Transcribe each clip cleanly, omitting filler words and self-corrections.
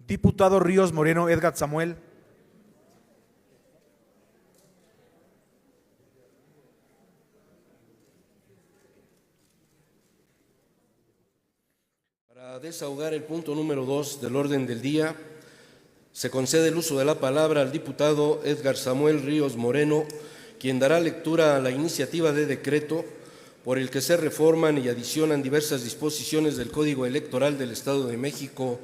Diputado Ríos Moreno Edgar Samuel. Para desahogar el punto número 2 del orden del día, se concede el uso de la palabra al diputado Edgar Samuel Ríos Moreno, quien dará lectura a la iniciativa de decreto por el que se reforman y adicionan diversas disposiciones del Código Electoral del Estado de México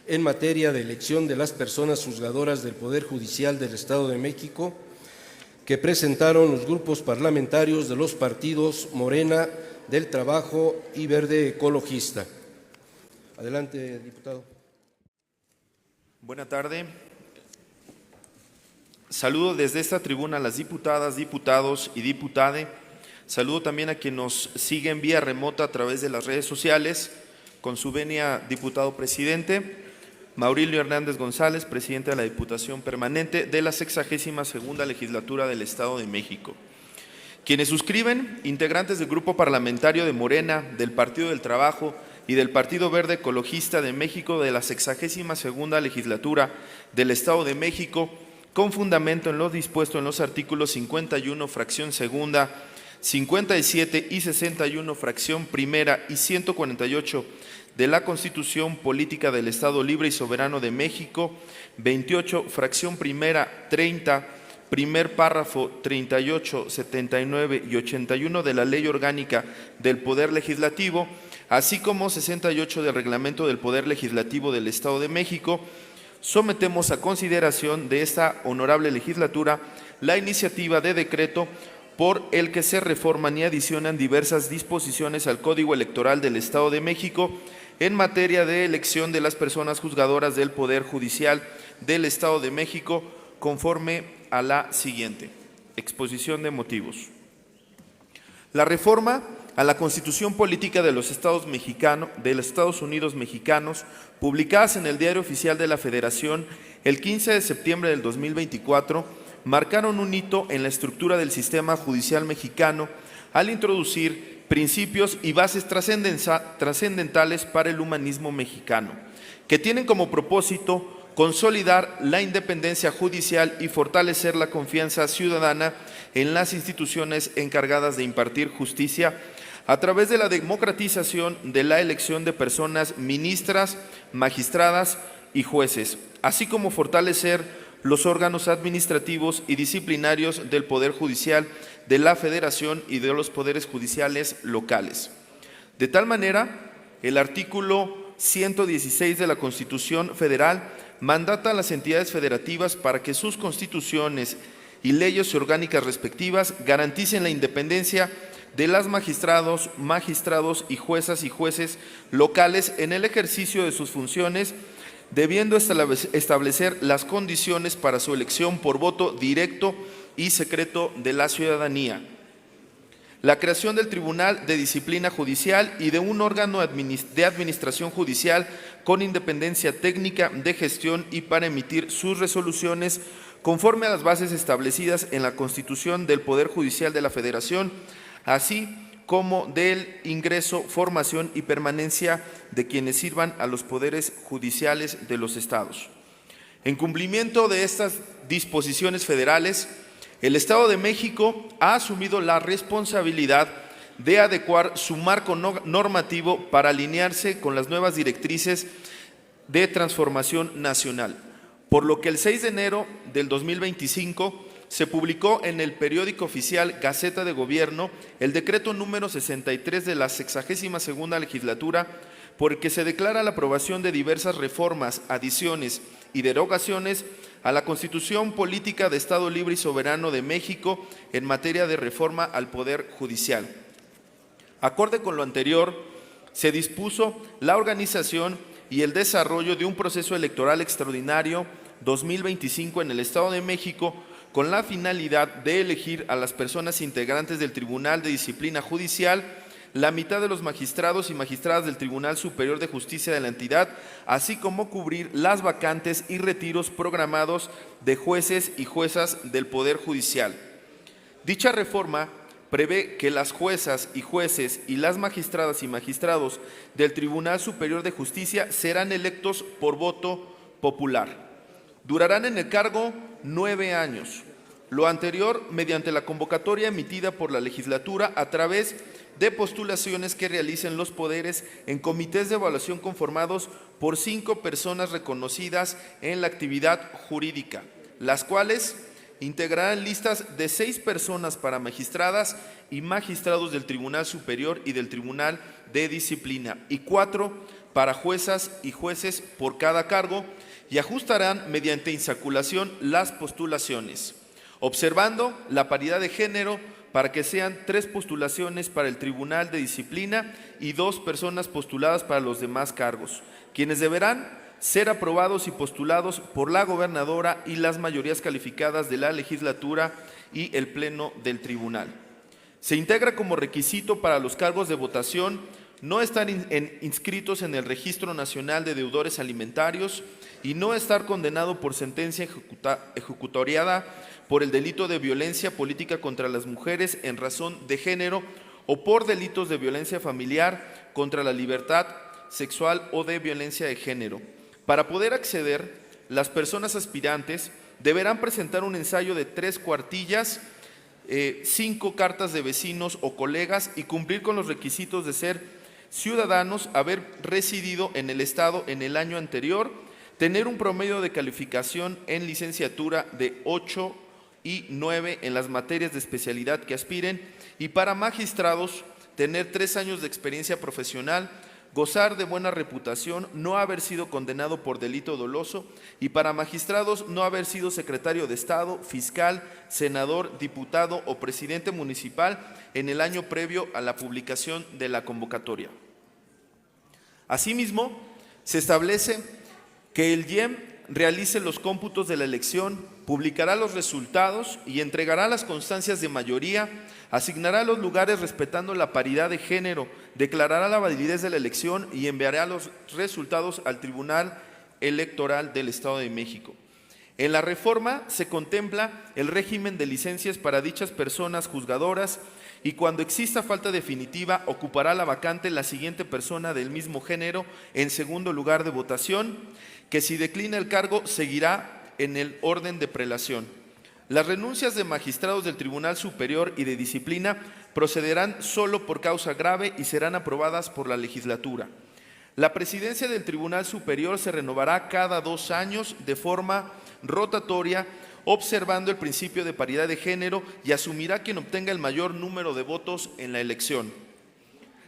en materia de elección de las personas juzgadoras del Poder Judicial del Estado de México, que presentaron los grupos parlamentarios de los partidos Morena, del Trabajo y Verde Ecologista. Adelante, diputado. Buena tarde. Saludo desde esta tribuna a las diputadas, diputados y diputade. Saludo también a quienes nos siguen vía remota a través de las redes sociales. Con su venia, diputado presidente, Maurilio Hernández González, presidente de la Diputación Permanente de la 62ª Legislatura del Estado de México. Quienes suscriben, integrantes del Grupo Parlamentario de Morena, del Partido del Trabajo y del Partido Verde Ecologista de México de la 62ª Legislatura del Estado de México, con fundamento en lo dispuesto en los artículos 51, fracción segunda, 57 y 61, fracción primera y 148 de la Constitución Política del Estado Libre y Soberano de México, 28, fracción primera, 30, primer párrafo, 38, 79 y 81 de la Ley Orgánica del Poder Legislativo, así como 68 del Reglamento del Poder Legislativo del Estado de México, sometemos a consideración de esta honorable legislatura la iniciativa de decreto por el que se reforman y adicionan diversas disposiciones al Código Electoral del Estado de México en materia de elección de las personas juzgadoras del Poder Judicial del Estado de México, conforme a la siguiente. Exposición de motivos. La reforma a la Constitución Política de los Estados Unidos Mexicanos, publicadas en el Diario Oficial de la Federación el 15 de septiembre del 2024, marcaron un hito en la estructura del sistema judicial mexicano al introducir principios y bases trascendentales para el humanismo mexicano, que tienen como propósito consolidar la independencia judicial y fortalecer la confianza ciudadana en las instituciones encargadas de impartir justicia a través de la democratización de la elección de personas ministras, magistradas y jueces, así como fortalecer los órganos administrativos y disciplinarios del Poder Judicial de la Federación y de los poderes judiciales locales. De tal manera, el artículo 116 de la Constitución Federal mandata a las entidades federativas para que sus constituciones y leyes orgánicas respectivas garanticen la independencia de las magistrados y juezas y jueces locales en el ejercicio de sus funciones, debiendo establecer las condiciones para su elección por voto directo y secreto de la ciudadanía. La creación del Tribunal de Disciplina Judicial y de un órgano de administración judicial con independencia técnica de gestión y para emitir sus resoluciones conforme a las bases establecidas en la Constitución del Poder Judicial de la Federación, así como del ingreso, formación y permanencia de quienes sirvan a los poderes judiciales de los estados. En cumplimiento de estas disposiciones federales, el Estado de México ha asumido la responsabilidad de adecuar su marco normativo para alinearse con las nuevas directrices de transformación nacional, por lo que el 6 de enero del 2025 se publicó en el periódico oficial Gaceta de Gobierno el decreto número 63 de la 62ª Legislatura, por el que se declara la aprobación de diversas reformas, adiciones y derogaciones a la Constitución Política de Estado Libre y Soberano de México en materia de reforma al Poder Judicial. Acorde con lo anterior, se dispuso la organización y el desarrollo de un proceso electoral extraordinario 2025 en el Estado de México, con la finalidad de elegir a las personas integrantes del Tribunal de Disciplina Judicial, la mitad de los magistrados y magistradas del Tribunal Superior de Justicia de la entidad, así como cubrir las vacantes y retiros programados de jueces y juezas del Poder Judicial. Dicha reforma prevé que las juezas y jueces y las magistradas y magistrados del Tribunal Superior de Justicia serán electos por voto popular. Durarán en el cargo 9 años. Lo anterior mediante la convocatoria emitida por la legislatura a través de postulaciones que realicen los poderes en comités de evaluación conformados por 5 personas reconocidas en la actividad jurídica, las cuales integrarán listas de 6 personas para magistradas y magistrados del Tribunal Superior y del Tribunal de Disciplina y 4 para juezas y jueces por cada cargo, y ajustarán mediante insaculación las postulaciones, observando la paridad de género para que sean 3 postulaciones para el Tribunal de Disciplina y 2 personas postuladas para los demás cargos, quienes deberán ser aprobados y postulados por la gobernadora y las mayorías calificadas de la legislatura y el pleno del tribunal. Se integra como requisito para los cargos de votación no estar inscritos en el Registro Nacional de Deudores Alimentarios y no estar condenado por sentencia ejecutoriada por el delito de violencia política contra las mujeres en razón de género o por delitos de violencia familiar contra la libertad sexual o de violencia de género. Para poder acceder, las personas aspirantes deberán presentar un ensayo de 3 cuartillas, 5 cartas de vecinos o colegas y cumplir con los requisitos de ser ciudadanos, haber residido en el Estado en el año anterior, tener un promedio de calificación en licenciatura de 8 y 9 en las materias de especialidad que aspiren, y para magistrados tener 3 años de experiencia profesional, gozar de buena reputación, no haber sido condenado por delito doloso, y para magistrados no haber sido secretario de Estado, fiscal, senador, diputado o presidente municipal en el año previo a la publicación de la convocatoria. Asimismo, se establece que el IEM realice los cómputos de la elección, publicará los resultados y entregará las constancias de mayoría, asignará los lugares respetando la paridad de género, declarará la validez de la elección y enviará los resultados al Tribunal Electoral del Estado de México. En la reforma se contempla el régimen de licencias para dichas personas juzgadoras y cuando exista falta definitiva ocupará la vacante la siguiente persona del mismo género en segundo lugar de votación, que si declina el cargo seguirá en el orden de prelación. Las renuncias de magistrados del Tribunal Superior y de Disciplina procederán solo por causa grave y serán aprobadas por la legislatura. La presidencia del Tribunal Superior se renovará cada 2 años de forma rotatoria, observando el principio de paridad de género, y asumirá quien obtenga el mayor número de votos en la elección.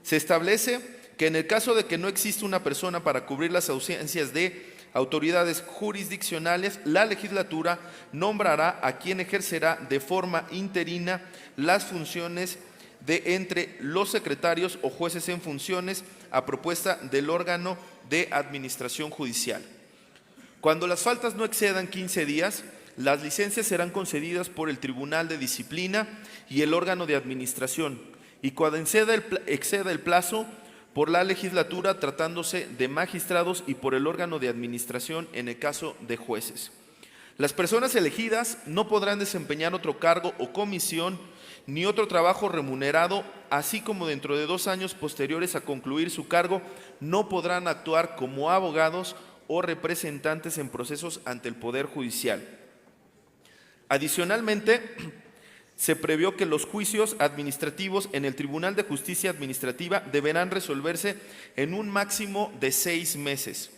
Se establece que en el caso de que no exista una persona para cubrir las ausencias de autoridades jurisdiccionales, la legislatura nombrará a quien ejercerá de forma interina las funciones de entre los secretarios o jueces en funciones a propuesta del órgano de administración judicial. Cuando las faltas no excedan 15 días, las licencias serán concedidas por el Tribunal de Disciplina y el órgano de administración, y cuando exceda el plazo, por la legislatura tratándose de magistrados y por el órgano de administración en el caso de jueces. Las personas elegidas no podrán desempeñar otro cargo o comisión ni otro trabajo remunerado, así como dentro de 2 años posteriores a concluir su cargo no podrán actuar como abogados o representantes en procesos ante el Poder Judicial. Adicionalmente, se previó que los juicios administrativos en el Tribunal de Justicia Administrativa deberán resolverse en un máximo de 6 meses.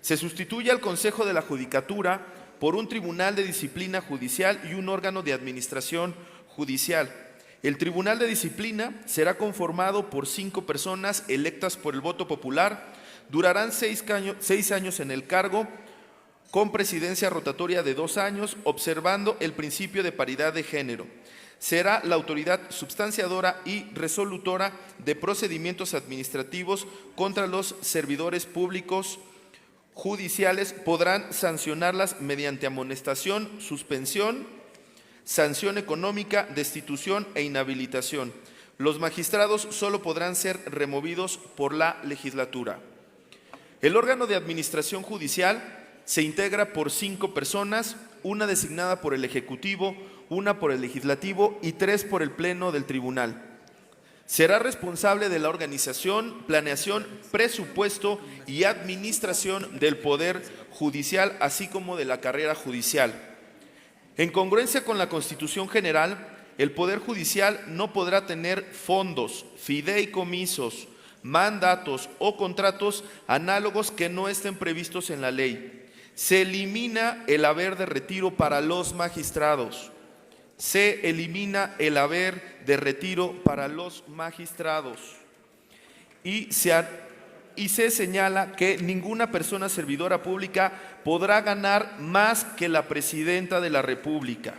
Se sustituye al Consejo de la Judicatura por un Tribunal de Disciplina Judicial y un órgano de administración judicial. El Tribunal de Disciplina será conformado por 5 personas electas por el voto popular, durarán 6 años en el cargo, con presidencia rotatoria de 2 años, observando el principio de paridad de género. Será la autoridad substanciadora y resolutora de procedimientos administrativos contra los servidores públicos judiciales. Podrán sancionarlas mediante amonestación, suspensión, sanción económica, destitución e inhabilitación. Los magistrados solo podrán ser removidos por la legislatura. El órgano de administración judicial se integra por 5 personas, una designada por el Ejecutivo, una por el Legislativo y 3 por el Pleno del Tribunal. Será responsable de la organización, planeación, presupuesto y administración del Poder Judicial, así como de la carrera judicial. En congruencia con la Constitución General, el Poder Judicial no podrá tener fondos, fideicomisos, mandatos o contratos análogos que no estén previstos en la ley. Se elimina el haber de retiro para los magistrados. Se elimina el haber de retiro para los magistrados. Y se señala que ninguna persona servidora pública podrá ganar más que la presidenta de la República.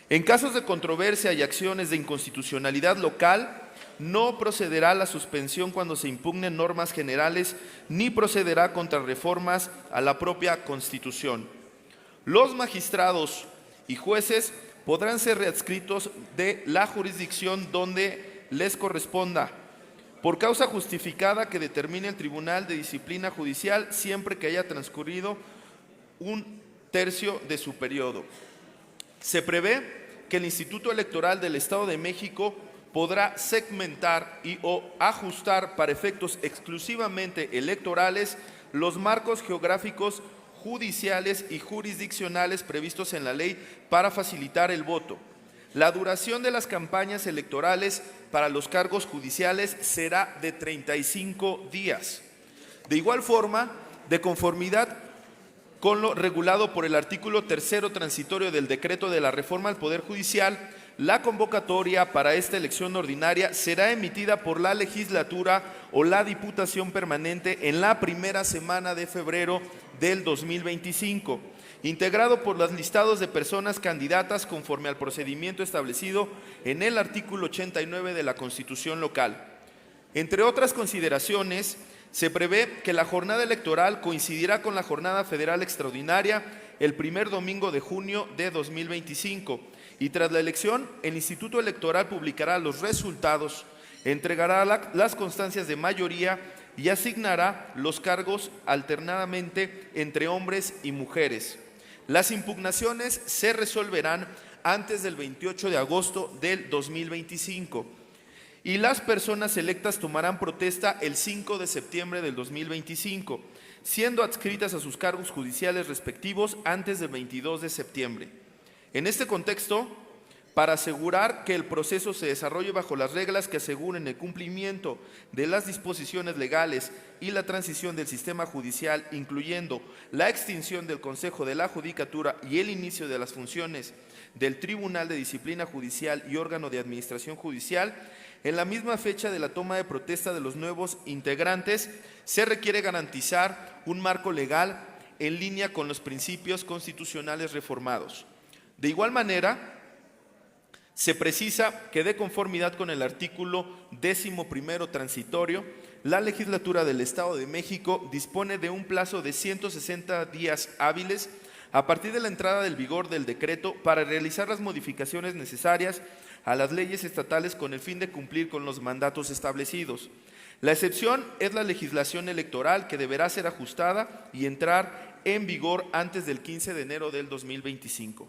En casos de controversia y acciones de inconstitucionalidad local, no procederá la suspensión cuando se impugnen normas generales, ni procederá contra reformas a la propia Constitución. Los magistrados y jueces podrán ser readscritos de la jurisdicción donde les corresponda, por causa justificada que determine el Tribunal de Disciplina Judicial, siempre que haya transcurrido un tercio de su periodo. Se prevé que el Instituto Electoral del Estado de México podrá segmentar y o ajustar para efectos exclusivamente electorales los marcos geográficos, judiciales y jurisdiccionales previstos en la ley para facilitar el voto. La duración de las campañas electorales para los cargos judiciales será de 35 días. De igual forma, de conformidad con lo regulado por el artículo 3º transitorio del decreto de la reforma al Poder Judicial, la convocatoria para esta elección ordinaria será emitida por la legislatura o la diputación permanente en la primera semana de febrero del 2025, integrado por los listados de personas candidatas conforme al procedimiento establecido en el artículo 89 de la Constitución local. Entre otras consideraciones, se prevé que la jornada electoral coincidirá con la jornada federal extraordinaria el primer domingo de junio de 2025 y tras la elección el Instituto Electoral publicará los resultados, entregará las constancias de mayoría y asignará los cargos alternadamente entre hombres y mujeres. Las impugnaciones se resolverán antes del 28 de agosto del 2025. Y las personas electas tomarán protesta el 5 de septiembre del 2025, siendo adscritas a sus cargos judiciales respectivos antes del 22 de septiembre. En este contexto, para asegurar que el proceso se desarrolle bajo las reglas que aseguren el cumplimiento de las disposiciones legales y la transición del sistema judicial, incluyendo la extinción del Consejo de la Judicatura y el inicio de las funciones del Tribunal de Disciplina Judicial y órgano de administración judicial, en la misma fecha de la toma de protesta de los nuevos integrantes, se requiere garantizar un marco legal en línea con los principios constitucionales reformados. De igual manera, se precisa que de conformidad con el artículo 11º transitorio, la legislatura del Estado de México dispone de un plazo de 160 días hábiles a partir de la entrada del vigor del decreto para realizar las modificaciones necesarias a las leyes estatales con el fin de cumplir con los mandatos establecidos. La excepción es la legislación electoral que deberá ser ajustada y entrar en vigor antes del 15 de enero del 2025.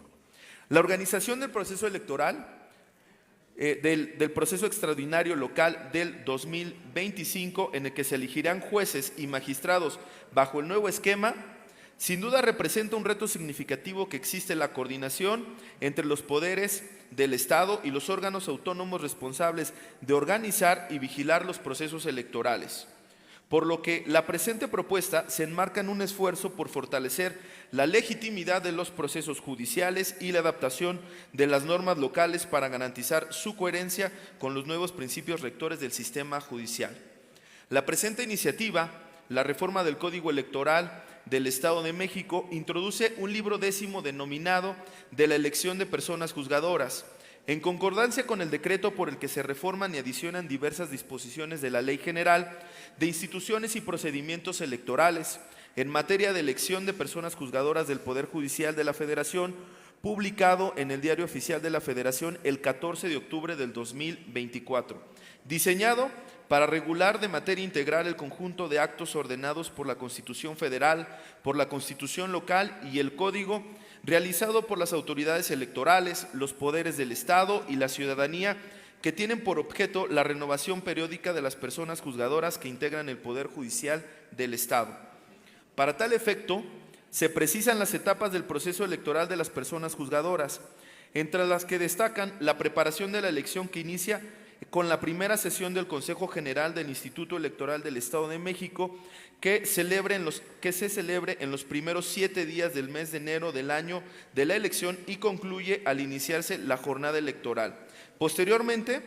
La organización del proceso electoral del proceso extraordinario local del 2025, en el que se elegirán jueces y magistrados bajo el nuevo esquema, sin duda representa un reto significativo que existe la coordinación entre los poderes del Estado y los órganos autónomos responsables de organizar y vigilar los procesos electorales. Por lo que la presente propuesta se enmarca en un esfuerzo por fortalecer la legitimidad de los procesos judiciales y la adaptación de las normas locales para garantizar su coherencia con los nuevos principios rectores del sistema judicial. La presente iniciativa, la reforma del Código Electoral del Estado de México, introduce un libro 10º denominado de la elección de personas juzgadoras, en concordancia con el decreto por el que se reforman y adicionan diversas disposiciones de la Ley General de Instituciones y Procedimientos Electorales en materia de elección de personas juzgadoras del Poder Judicial de la Federación, publicado en el Diario Oficial de la Federación el 14 de octubre del 2024, diseñado para regular de materia integral el conjunto de actos ordenados por la Constitución Federal, por la Constitución local y el Código, realizado por las autoridades electorales, los poderes del Estado y la ciudadanía, que tienen por objeto la renovación periódica de las personas juzgadoras que integran el Poder Judicial del Estado. Para tal efecto, se precisan las etapas del proceso electoral de las personas juzgadoras, entre las que destacan la preparación de la elección que inicia con la primera sesión del Consejo General del Instituto Electoral del Estado de México, que se celebre en los primeros 7 días del mes de enero del año de la elección y concluye al iniciarse la jornada electoral. Posteriormente,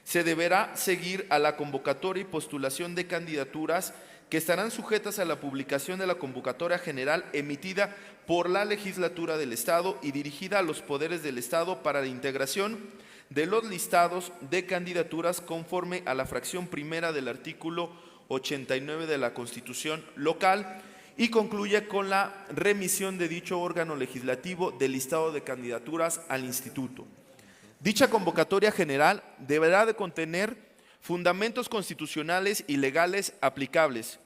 se deberá seguir a la convocatoria y postulación de candidaturas que estarán sujetas a la publicación de la convocatoria general emitida por la legislatura del Estado y dirigida a los poderes del Estado para la integración de los listados de candidaturas conforme a la fracción primera del artículo 89 de la Constitución local, y concluye con la remisión de dicho órgano legislativo del listado de candidaturas al Instituto. Dicha convocatoria general deberá de contener fundamentos constitucionales y legales aplicables,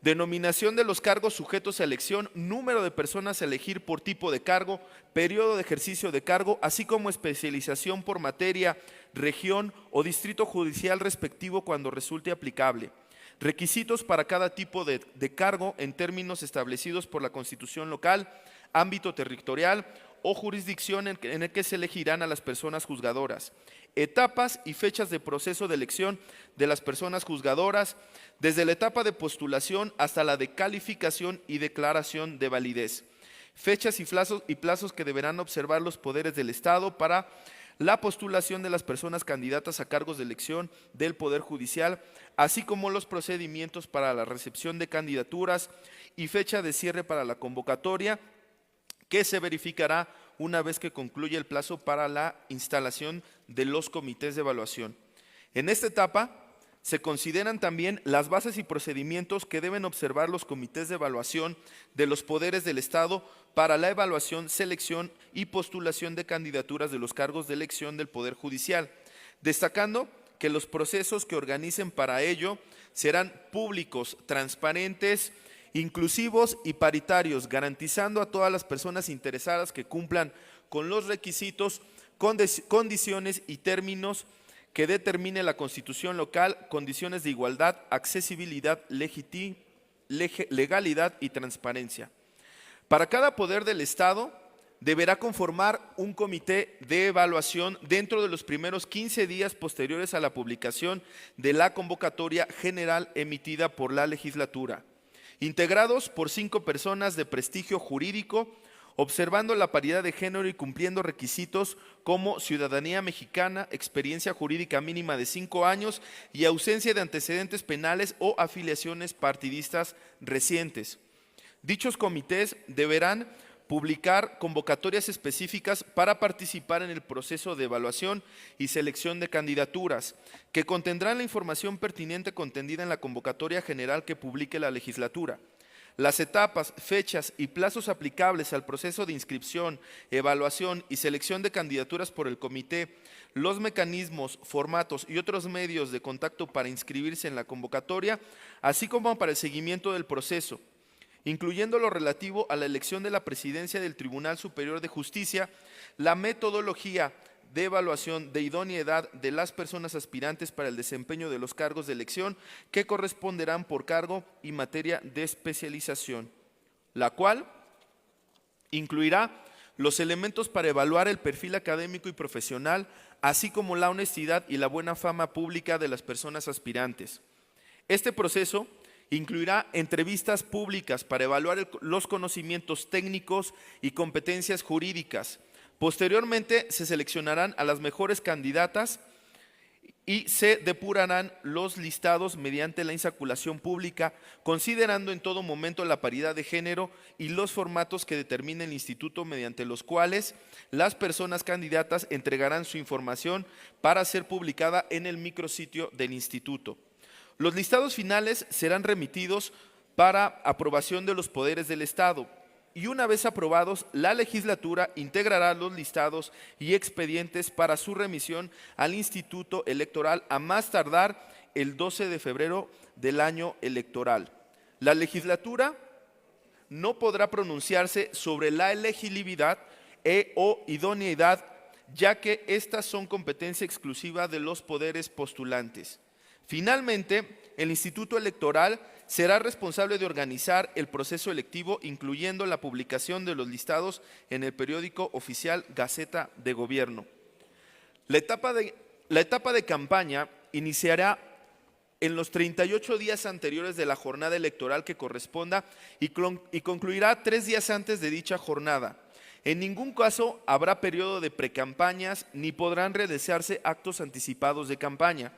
denominación de los cargos sujetos a elección, número de personas a elegir por tipo de cargo, periodo de ejercicio de cargo, así como especialización por materia, región o distrito judicial respectivo cuando resulte aplicable. Requisitos para cada tipo de cargo en términos establecidos por la Constitución local, ámbito territorial o jurisdicción en el que se elegirán a las personas juzgadoras. Etapas y fechas de proceso de elección de las personas juzgadoras, desde la etapa de postulación hasta la de calificación y declaración de validez. Fechas y plazos que deberán observar los poderes del Estado para la postulación de las personas candidatas a cargos de elección del Poder Judicial, así como los procedimientos para la recepción de candidaturas y fecha de cierre para la convocatoria, que se verificará una vez que concluya el plazo para la instalación de los comités de evaluación. En esta etapa se consideran también las bases y procedimientos que deben observar los comités de evaluación de los poderes del Estado para la evaluación, selección y postulación de candidaturas de los cargos de elección del Poder Judicial, destacando que los procesos que organicen para ello serán públicos, transparentes, inclusivos y paritarios, garantizando a todas las personas interesadas que cumplan con los requisitos, condiciones y términos que determine la Constitución local, condiciones de igualdad, accesibilidad, legalidad y transparencia. Para cada poder del Estado deberá conformar un comité de evaluación dentro de los primeros 15 días posteriores a la publicación de la convocatoria general emitida por la legislatura, integrados por 5 personas de prestigio jurídico, observando la paridad de género y cumpliendo requisitos como ciudadanía mexicana, experiencia jurídica mínima de 5 años y ausencia de antecedentes penales o afiliaciones partidistas recientes. Dichos comités deberán publicar convocatorias específicas para participar en el proceso de evaluación y selección de candidaturas, que contendrán la información pertinente contenida en la convocatoria general que publique la legislatura. Las etapas, fechas y plazos aplicables al proceso de inscripción, evaluación y selección de candidaturas por el comité, los mecanismos, formatos y otros medios de contacto para inscribirse en la convocatoria, así como para el seguimiento del proceso, incluyendo lo relativo a la elección de la presidencia del Tribunal Superior de Justicia, la metodología de evaluación de idoneidad de las personas aspirantes para el desempeño de los cargos de elección que corresponderán por cargo y materia de especialización, la cual incluirá los elementos para evaluar el perfil académico y profesional, así como la honestidad y la buena fama pública de las personas aspirantes. Este proceso incluirá entrevistas públicas para evaluar los conocimientos técnicos y competencias jurídicas. Posteriormente se seleccionarán a las mejores candidatas y se depurarán los listados mediante la insaculación pública, considerando en todo momento la paridad de género y los formatos que determine el instituto, mediante los cuales las personas candidatas entregarán su información para ser publicada en el micrositio del instituto. Los listados finales serán remitidos para aprobación de los poderes del Estado, y una vez aprobados, la legislatura integrará los listados y expedientes para su remisión al Instituto Electoral a más tardar el 12 de febrero del año electoral. La legislatura no podrá pronunciarse sobre la elegibilidad o idoneidad ya que estas son competencia exclusiva de los poderes postulantes. Finalmente, el Instituto Electoral será responsable de organizar el proceso electivo, incluyendo la publicación de los listados en el periódico oficial Gaceta de Gobierno. La etapa de campaña iniciará en los 38 días anteriores de la jornada electoral que corresponda y concluirá 3 días antes de dicha jornada. En ningún caso habrá periodo de precampañas ni podrán realizarse actos anticipados de campaña.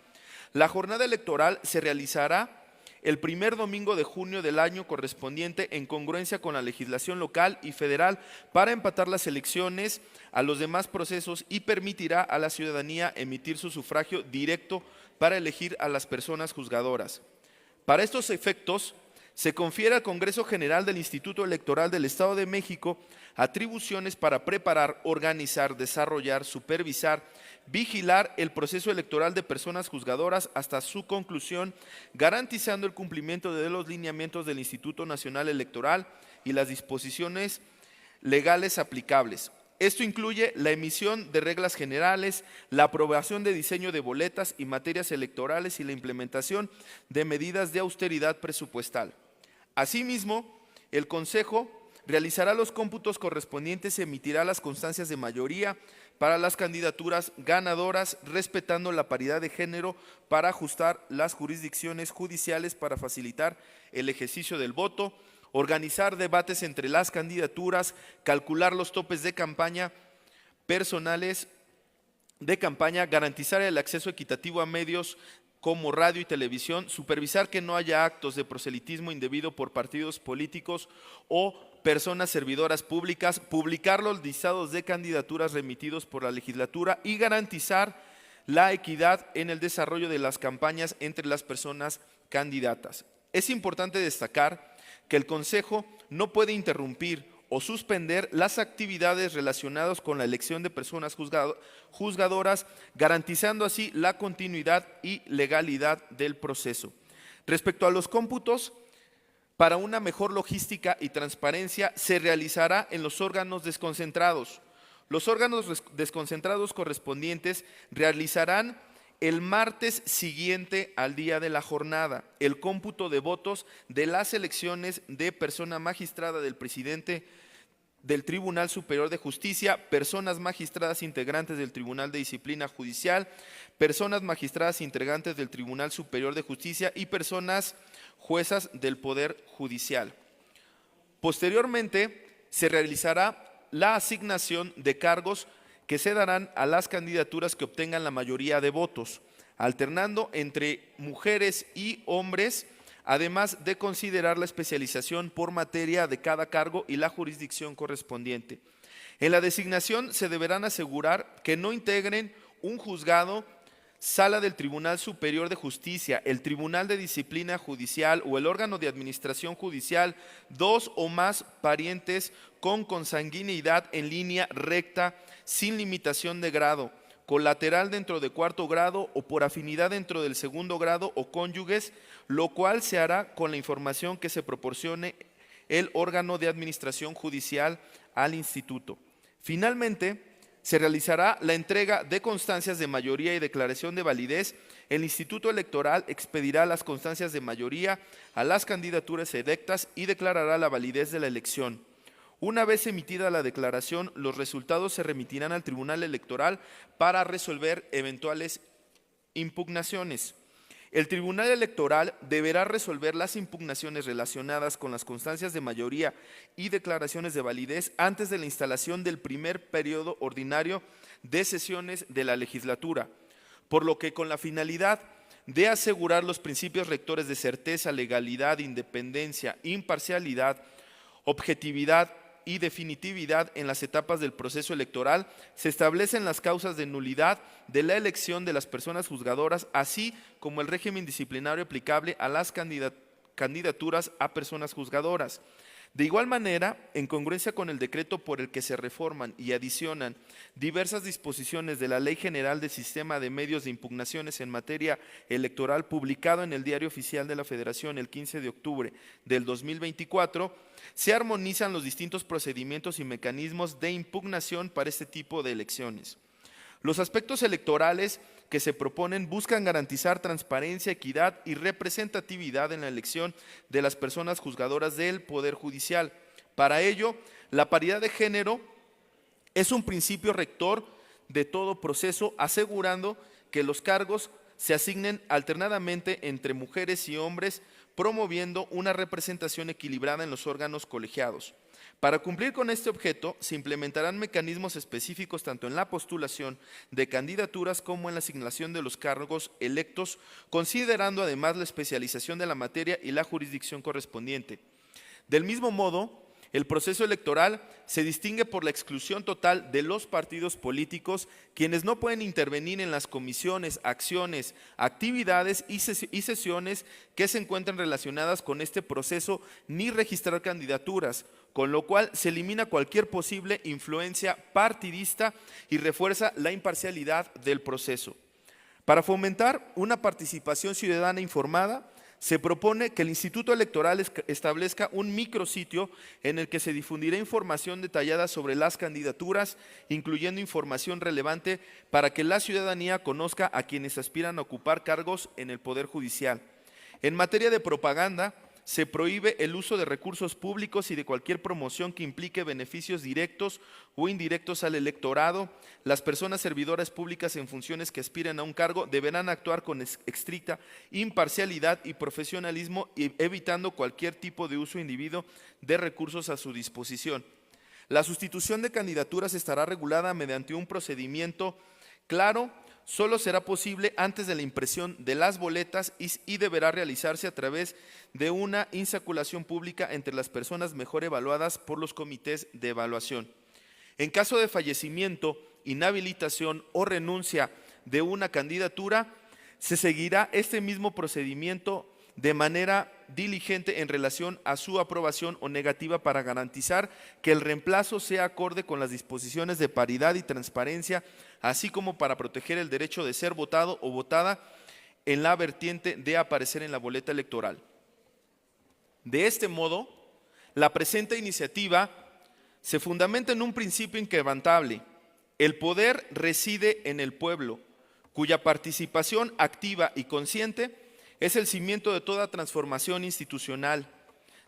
La jornada electoral se realizará el primer domingo de junio del año correspondiente en congruencia con la legislación local y federal para empatar las elecciones a los demás procesos y permitirá a la ciudadanía emitir su sufragio directo para elegir a las personas juzgadoras. Para estos efectos, se confiere al Congreso General del Instituto Electoral del Estado de México atribuciones para preparar, organizar, desarrollar, supervisar, vigilar el proceso electoral de personas juzgadoras hasta su conclusión, garantizando el cumplimiento de los lineamientos del Instituto Nacional Electoral y las disposiciones legales aplicables. Esto incluye la emisión de reglas generales, la aprobación de diseño de boletas y materias electorales y la implementación de medidas de austeridad presupuestal. Asimismo, el Consejo realizará los cómputos correspondientes y emitirá las constancias de mayoría para las candidaturas ganadoras, respetando la paridad de género para ajustar las jurisdicciones judiciales para facilitar el ejercicio del voto, organizar debates entre las candidaturas, calcular los topes de campaña personales de campaña, garantizar el acceso equitativo a medios como radio y televisión, supervisar que no haya actos de proselitismo indebido por partidos políticos o personas servidoras públicas, publicar los listados de candidaturas remitidos por la legislatura y garantizar la equidad en el desarrollo de las campañas entre las personas candidatas. Es importante destacar que el Consejo no puede interrumpir o suspender las actividades relacionadas con la elección de personas juzgadoras, garantizando así la continuidad y legalidad del proceso. Respecto a los cómputos, para una mejor logística y transparencia, se realizará en los órganos desconcentrados. Los órganos desconcentrados correspondientes realizarán el martes siguiente al día de la jornada el cómputo de votos de las elecciones de persona magistrada del presidente del Tribunal Superior de Justicia, personas magistradas integrantes del Tribunal de Disciplina Judicial, personas magistradas integrantes del Tribunal Superior de Justicia y personas juezas del Poder Judicial. Posteriormente, se realizará la asignación de cargos que se darán a las candidaturas que obtengan la mayoría de votos, alternando entre mujeres y hombres, además de considerar la especialización por materia de cada cargo y la jurisdicción correspondiente. En la designación se deberán asegurar que no integren un juzgado, sala del Tribunal Superior de Justicia, el Tribunal de Disciplina Judicial o el órgano de administración judicial, 2 o más parientes con consanguineidad en línea recta, sin limitación de grado, colateral dentro de 4º grado o por afinidad dentro del 2º grado o cónyuges, lo cual se hará con la información que se proporcione el órgano de administración judicial al instituto. Finalmente, se realizará la entrega de constancias de mayoría y declaración de validez. El Instituto Electoral expedirá las constancias de mayoría a las candidaturas electas y declarará la validez de la elección. Una vez emitida la declaración, los resultados se remitirán al Tribunal Electoral para resolver eventuales impugnaciones. El Tribunal Electoral deberá resolver las impugnaciones relacionadas con las constancias de mayoría y declaraciones de validez antes de la instalación del primer periodo ordinario de sesiones de la legislatura, por lo que con la finalidad de asegurar los principios rectores de certeza, legalidad, independencia, imparcialidad, objetividad y definitividad en las etapas del proceso electoral, se establecen las causas de nulidad de la elección de las personas juzgadoras, así como el régimen disciplinario aplicable a las candidaturas a personas juzgadoras. De igual manera, en congruencia con el decreto por el que se reforman y adicionan diversas disposiciones de la Ley General del Sistema de Medios de Impugnaciones en materia electoral, publicado en el Diario Oficial de la Federación el 15 de octubre del 2024, se armonizan los distintos procedimientos y mecanismos de impugnación para este tipo de elecciones. Los aspectos electorales que se proponen buscan garantizar transparencia, equidad y representatividad en la elección de las personas juzgadoras del Poder Judicial. Para ello, la paridad de género es un principio rector de todo proceso, asegurando que los cargos se asignen alternadamente entre mujeres y hombres, promoviendo una representación equilibrada en los órganos colegiados. Para cumplir con este objeto, se implementarán mecanismos específicos tanto en la postulación de candidaturas como en la asignación de los cargos electos, considerando además la especialización de la materia y la jurisdicción correspondiente. Del mismo modo, el proceso electoral se distingue por la exclusión total de los partidos políticos, quienes no pueden intervenir en las comisiones, acciones, actividades y sesiones que se encuentren relacionadas con este proceso, ni registrar candidaturas, con lo cual se elimina cualquier posible influencia partidista y refuerza la imparcialidad del proceso. Para fomentar una participación ciudadana informada, se propone que el Instituto Electoral establezca un micrositio en el que se difundirá información detallada sobre las candidaturas, incluyendo información relevante para que la ciudadanía conozca a quienes aspiran a ocupar cargos en el Poder Judicial. En materia de propaganda, se prohíbe el uso de recursos públicos y de cualquier promoción que implique beneficios directos o indirectos al electorado. Las personas servidoras públicas en funciones que aspiren a un cargo deberán actuar con estricta imparcialidad y profesionalismo, evitando cualquier tipo de uso indebido de recursos a su disposición. La sustitución de candidaturas estará regulada mediante un procedimiento claro. Solo será posible antes de la impresión de las boletas y deberá realizarse a través de una insaculación pública entre las personas mejor evaluadas por los comités de evaluación. En caso de fallecimiento, inhabilitación o renuncia de una candidatura, se seguirá este mismo procedimiento de manera diligente en relación a su aprobación o negativa para garantizar que el reemplazo sea acorde con las disposiciones de paridad y transparencia, así como para proteger el derecho de ser votado o votada en la vertiente de aparecer en la boleta electoral. De este modo, la presente iniciativa se fundamenta en un principio inquebrantable: el poder reside en el pueblo, cuya participación activa y consciente es el cimiento de toda transformación institucional,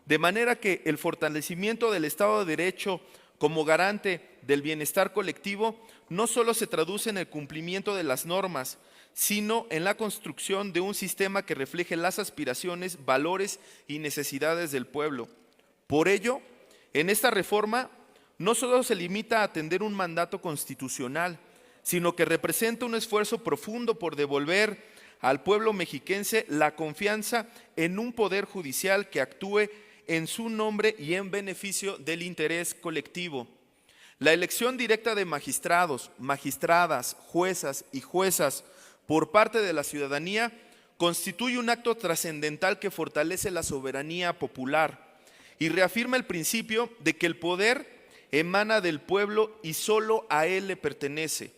de manera que el fortalecimiento del Estado de Derecho como garante del bienestar colectivo no solo se traduce en el cumplimiento de las normas, sino en la construcción de un sistema que refleje las aspiraciones, valores y necesidades del pueblo. Por ello, en esta reforma no solo se limita a atender un mandato constitucional, sino que representa un esfuerzo profundo por devolver al pueblo mexiquense la confianza en un poder judicial que actúe en su nombre y en beneficio del interés colectivo. La elección directa de magistrados, magistradas, juezas y juezas por parte de la ciudadanía constituye un acto trascendental que fortalece la soberanía popular y reafirma el principio de que el poder emana del pueblo y solo a él le pertenece.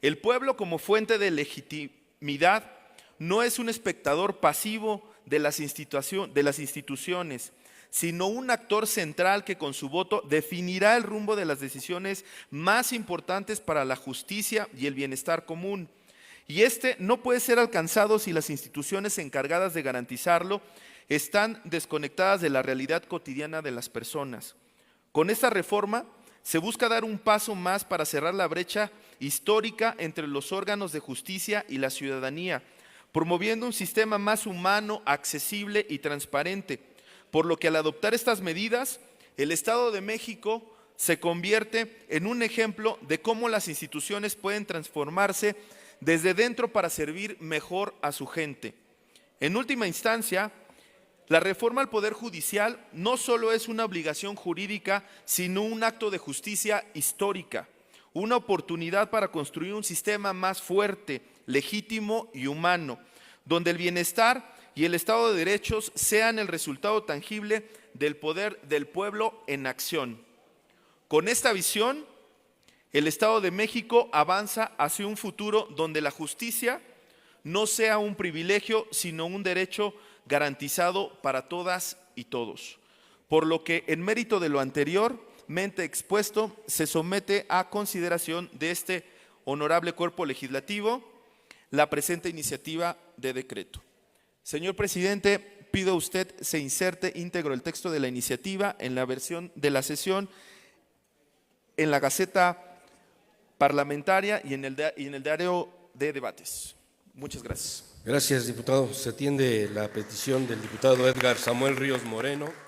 El pueblo, como fuente de legitimidad, no es un espectador pasivo de las instituciones, sino un actor central que con su voto definirá el rumbo de las decisiones más importantes para la justicia y el bienestar común. Y este no puede ser alcanzado si las instituciones encargadas de garantizarlo están desconectadas de la realidad cotidiana de las personas. Con esta reforma se busca dar un paso más para cerrar la brecha histórica entre los órganos de justicia y la ciudadanía, promoviendo un sistema más humano, accesible y transparente, por lo que al adoptar estas medidas, el Estado de México se convierte en un ejemplo de cómo las instituciones pueden transformarse desde dentro para servir mejor a su gente. En última instancia, la reforma al Poder Judicial no solo es una obligación jurídica, sino un acto de justicia histórica, una oportunidad para construir un sistema más fuerte, legítimo y humano, donde el bienestar y el Estado de Derechos sean el resultado tangible del poder del pueblo en acción. Con esta visión, el Estado de México avanza hacia un futuro donde la justicia no sea un privilegio, sino un derecho garantizado para todas y todos. Por lo que, en mérito de lo anteriormente expuesto, se somete a consideración de este honorable cuerpo legislativo, la presente iniciativa de decreto. Señor presidente, pido a usted se inserte íntegro el texto de la iniciativa en la versión de la sesión, en la Gaceta Parlamentaria y en el diario de debates. Muchas gracias. Gracias, diputado. Se atiende la petición del diputado Edgar Samuel Ríos Moreno.